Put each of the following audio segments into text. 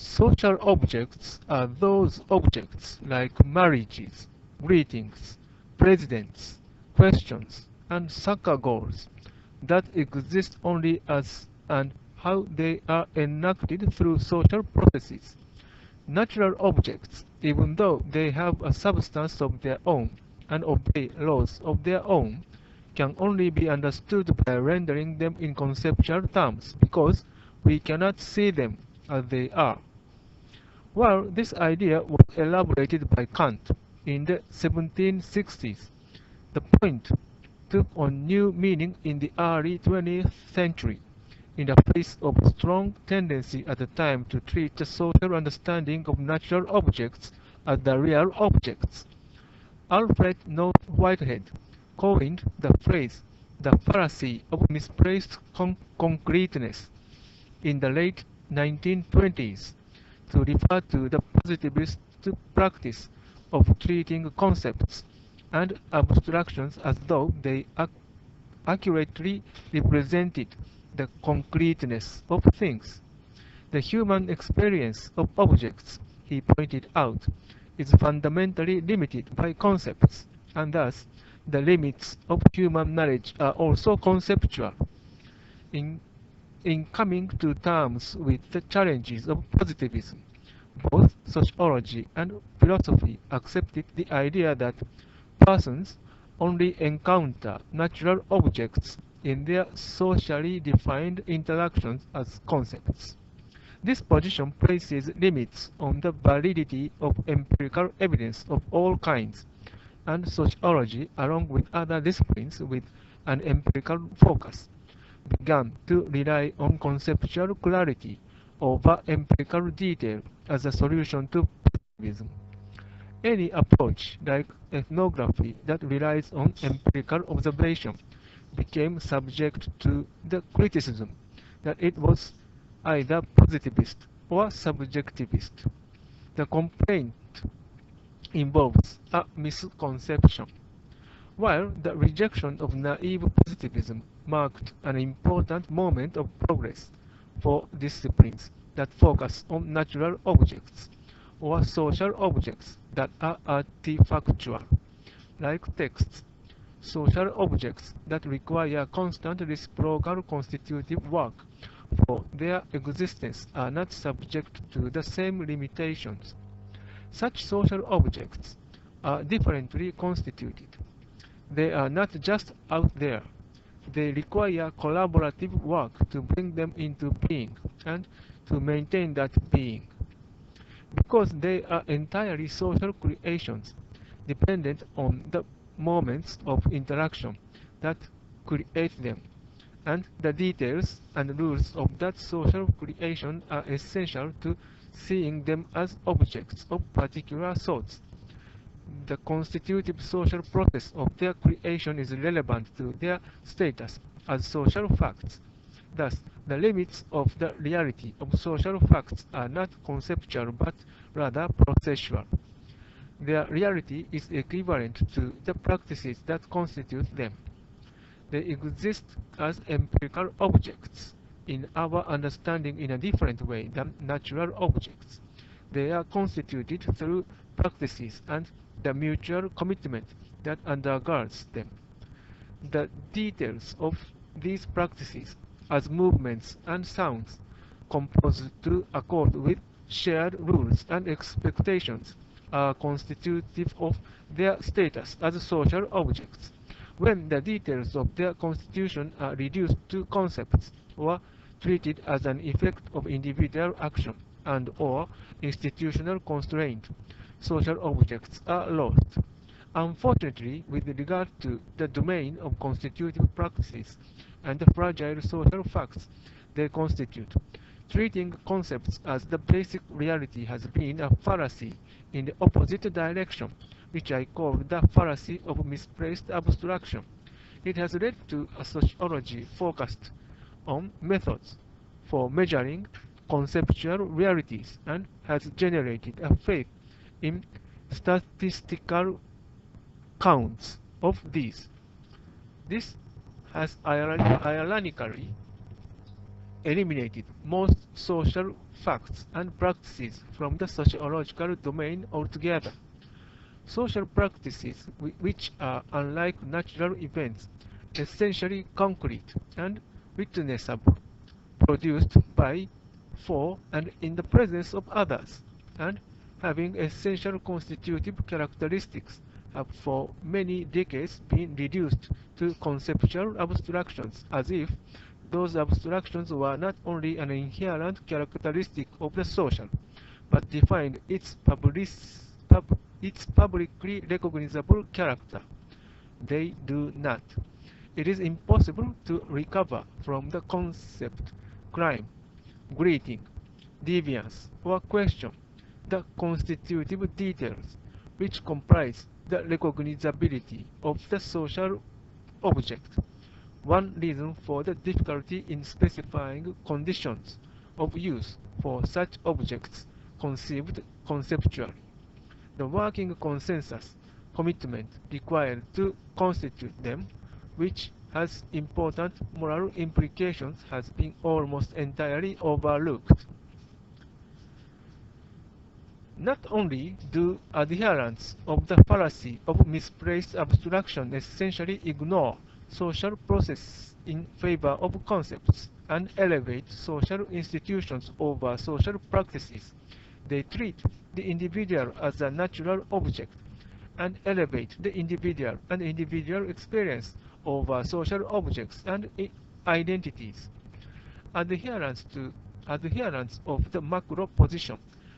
Social objects are those objects like marriages, greetings, presidents, questions, and soccer goals that exist only as and how they are enacted through social processes. Natural objects, even though they have a substance of their own and obey laws of their own, can only be understood by rendering them in conceptual terms because we cannot see them as they are. While this idea was elaborated by Kant in the 1760s, the point took on new meaning in the early 20th century, in the face of a strong tendency at the time to treat the social understanding of natural objects as the real objects. Alfred North Whitehead coined the phrase the fallacy of misplaced concreteness in the late 1920s to refer to the positivist practice of treating concepts and abstractions as though they accurately represented the concreteness of things. The human experience of objects, he pointed out, is fundamentally limited by concepts, and thus the limits of human knowledge are also conceptual. In coming to terms with the challenges of positivism, both sociology and philosophy accepted the idea that persons only encounter natural objects in their socially defined interactions as concepts. This position places limits on the validity of empirical evidence of all kinds, and sociology, along with other disciplines with an empirical focus, began to rely on conceptual clarity over empirical detail as a solution to positivism. Any approach, like ethnography, that relies on empirical observation became subject to the criticism that it was either positivist or subjectivist. The complaint involves a misconception. While the rejection of naive positivism marked an important moment of progress for disciplines that focus on natural objects or social objects that are artifactual, like texts, social objects that require constant reciprocal constitutive work for their existence are not subject to the same limitations. Such social objects are differently constituted. They are not just out there. They require collaborative work to bring them into being and to maintain that being. Because they are entirely social creations, dependent on the moments of interaction that create them, and the details and rules of that social creation are essential to seeing them as objects of particular sorts. The constitutive social process of their creation is relevant to their status as social facts. Thus, the limits of the reality of social facts are not conceptual but rather processual. Their reality is equivalent to the practices that constitute them. They exist as empirical objects in our understanding in a different way than natural objects. They are constituted through practices and the mutual commitment that undergirds them. The details of these practices, as movements and sounds, composed to accord with shared rules and expectations, are constitutive of their status as social objects. When the details of their constitution are reduced to concepts or treated as an effect of individual action and or institutional constraint, social objects are lost. Unfortunately, with regard to the domain of constitutive practices and the fragile social facts they constitute, treating concepts as the basic reality has been a fallacy in the opposite direction, which I call the fallacy of misplaced abstraction. It has led to a sociology focused on methods for measuring conceptual realities and has generated a faith in statistical counts of these. This has ironically eliminated most social facts and practices from the sociological domain altogether. Social practices, which are unlike natural events, essentially concrete and witnessable, produced by, for, and in the presence of others, and having essential constitutive characteristics, have for many decades been reduced to conceptual abstractions, as if those abstractions were not only an inherent characteristic of the social, but defined its publicly recognizable character. They do not. It is impossible to recover from the concept, crime, greeting, deviance, or question the constitutive details which comprise the recognizability of the social object. One reason for the difficulty in specifying conditions of use for such objects conceived conceptually. The working consensus commitment required to constitute them, which has important moral implications, has been almost entirely overlooked. Not only do adherents of the fallacy of misplaced abstraction essentially ignore social processes in favor of concepts and elevate social institutions over social practices, they treat the individual as a natural object and elevate the individual and individual experience over social objects and identities. Adherents of the macro position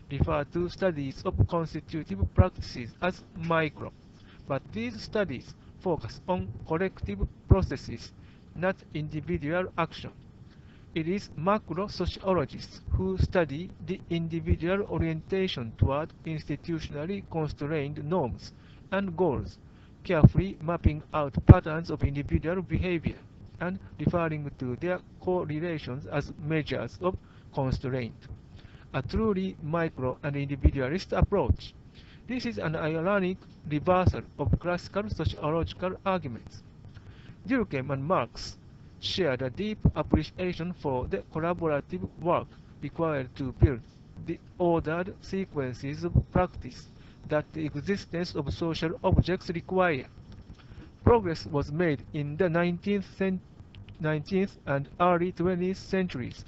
refer to studies of constitutive practices as micro, but these studies focus on collective processes, not individual action. It is macro sociologists who study the individual orientation toward institutionally constrained norms and goals, carefully mapping out patterns of individual behavior and referring to their correlations as measures of constraint. A truly micro and individualist approach. This is an ironic reversal of classical sociological arguments. Durkheim and Marx shared a deep appreciation for the collaborative work required to build the ordered sequences of practice that the existence of social objects require. Progress was made in the 19th and early 20th centuries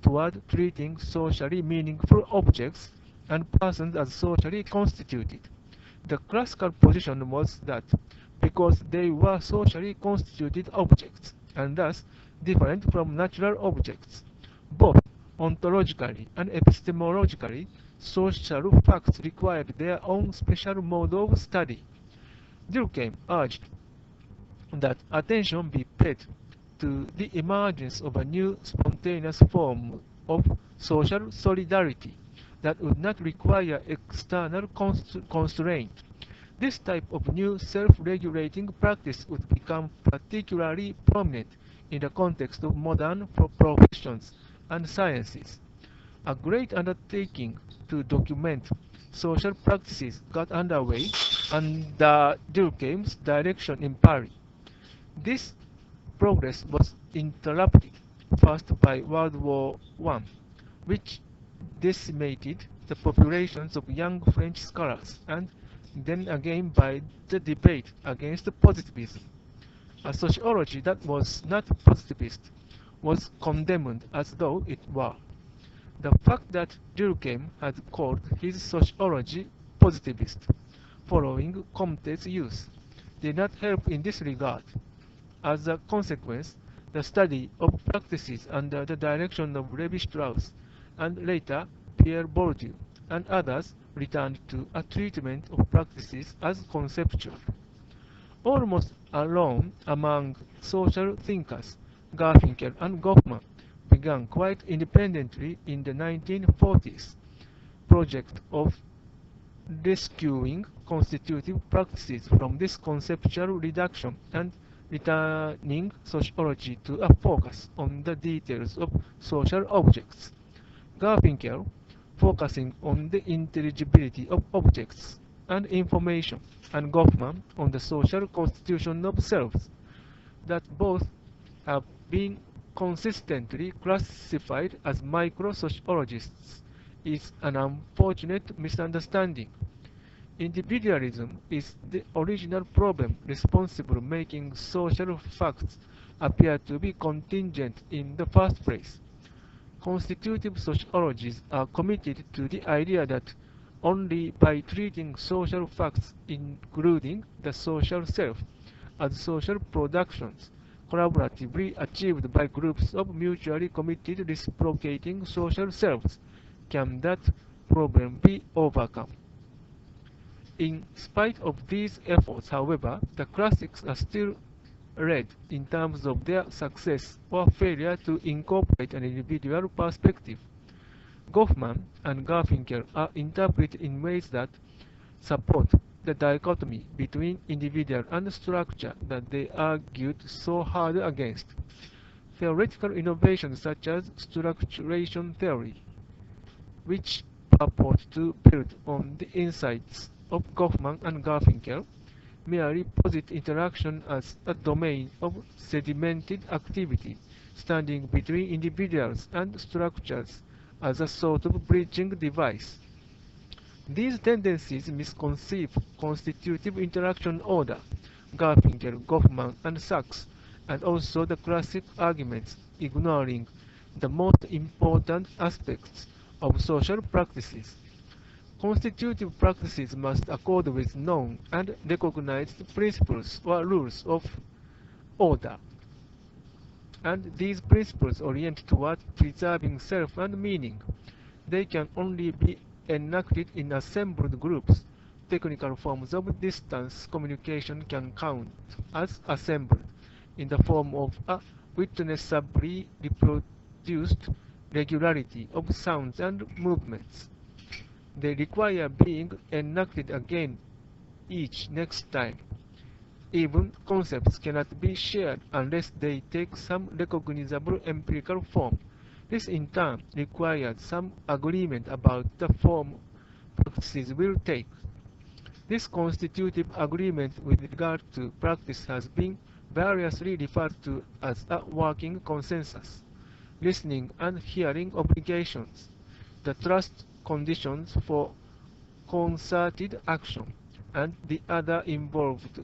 toward treating socially meaningful objects and persons as socially constituted. The classical position was that because they were socially constituted objects, and thus different from natural objects, both ontologically and epistemologically, social facts required their own special mode of study. Durkheim urged that attention be paid to the emergence of a new spontaneous form of social solidarity that would not require external constraint. This type of new self-regulating practice would become particularly prominent in the context of modern professions and sciences. A great undertaking to document social practices got underway under Durkheim's direction in Paris. This progress was interrupted first by World War I, which decimated the populations of young French scholars, and then again by the debate against positivism. A sociology that was not positivist was condemned as though it were. The fact that Durkheim had called his sociology positivist, following Comte's use, did not help in this regard. As a consequence, the study of practices under the direction of Levi-Strauss and later Pierre Bourdieu and others returned to a treatment of practices as conceptual. Almost alone among social thinkers, Garfinkel and Goffman began quite independently in the 1940s project of rescuing constitutive practices from this conceptual reduction and returning sociology to a focus on the details of social objects. Garfinkel focusing on the intelligibility of objects and information, and Goffman on the social constitution of selves, that both have been consistently classified as micro-sociologists is an unfortunate misunderstanding. Individualism is the original problem responsible making social facts appear to be contingent in the first place. Constitutive sociologists are committed to the idea that only by treating social facts, including the social self, as social productions, collaboratively achieved by groups of mutually committed reciprocating social selves, can that problem be overcome. In spite of these efforts, however, the classics are still read in terms of their success or failure to incorporate an individual perspective. Goffman and Garfinkel are interpreted in ways that support the dichotomy between individual and structure that they argued so hard against. Theoretical innovations such as structuration theory, which purport to build on the insights of Goffman and Garfinkel, merely posit interaction as a domain of sedimented activity, standing between individuals and structures as a sort of bridging device. These tendencies misconceive constitutive interaction order, Garfinkel, Goffman, and Sachs, and also the classic arguments, ignoring the most important aspects of social practices. Constitutive practices must accord with known and recognized principles or rules of order, and these principles orient toward preserving self and meaning. They can only be enacted in assembled groups. Technical forms of distance communication can count as assembled in the form of a witnessably reproduced regularity of sounds and movements. They require being enacted again each next time. Even concepts cannot be shared unless they take some recognizable empirical form. This in turn requires some agreement about the form practices will take. This constitutive agreement with regard to practice has been variously referred to as a working consensus, listening and hearing obligations, the trust conditions for concerted action, and the order involved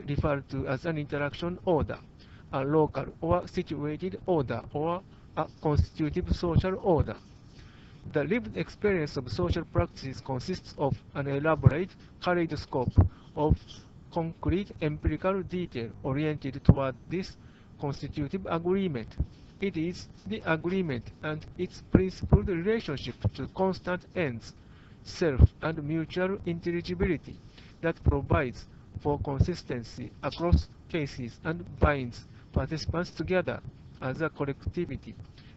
referred to as an interaction order, a local or situated order, or a constitutive social order. The lived experience of social practices consists of an elaborate kaleidoscope of concrete empirical detail oriented toward this constitutive agreement. It is the agreement and its principled relationship to constant ends, self, and mutual intelligibility that provides for consistency across cases and binds participants together as a collectivity,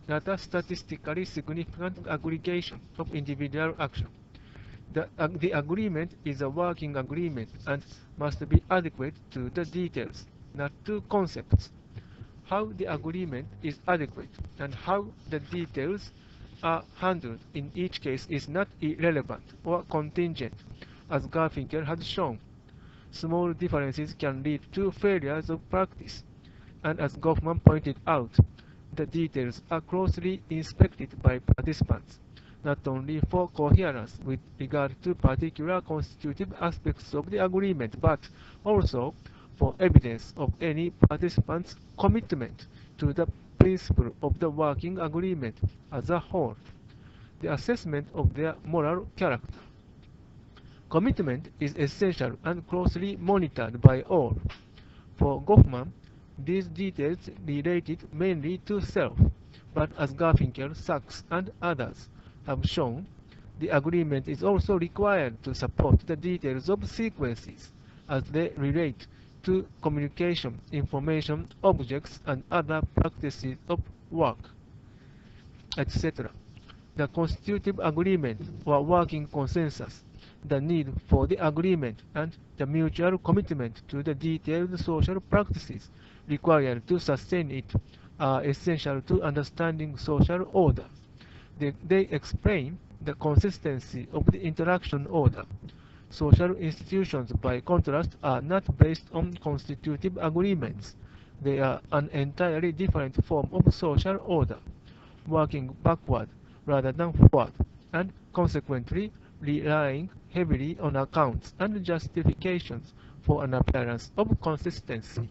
not a statistically significant aggregation of individual action. The agreement is a working agreement and must be adequate to the details, not to concepts. How the agreement is adequate and how the details are handled in each case is not irrelevant or contingent, as Garfinkel has shown. Small differences can lead to failures of practice, and as Goffman pointed out, the details are closely inspected by participants, not only for coherence with regard to particular constitutive aspects of the agreement, but also for evidence of any participant's commitment to the principle of the working agreement as a whole, the assessment of their moral character. Commitment is essential and closely monitored by all. For Goffman, these details related mainly to self, but as Garfinkel, Sachs, and others have shown, the agreement is also required to support the details of sequences as they relate to communication, information, objects, and other practices of work, etc. The constitutive agreement or working consensus, the need for the agreement, and the mutual commitment to the detailed social practices required to sustain it are essential to understanding social order. They explain the consistency of the interaction order. Social institutions, by contrast, are not based on constitutive agreements, They are an entirely different form of social order, working backward rather than forward, and consequently relying heavily on accounts and justifications for an appearance of consistency.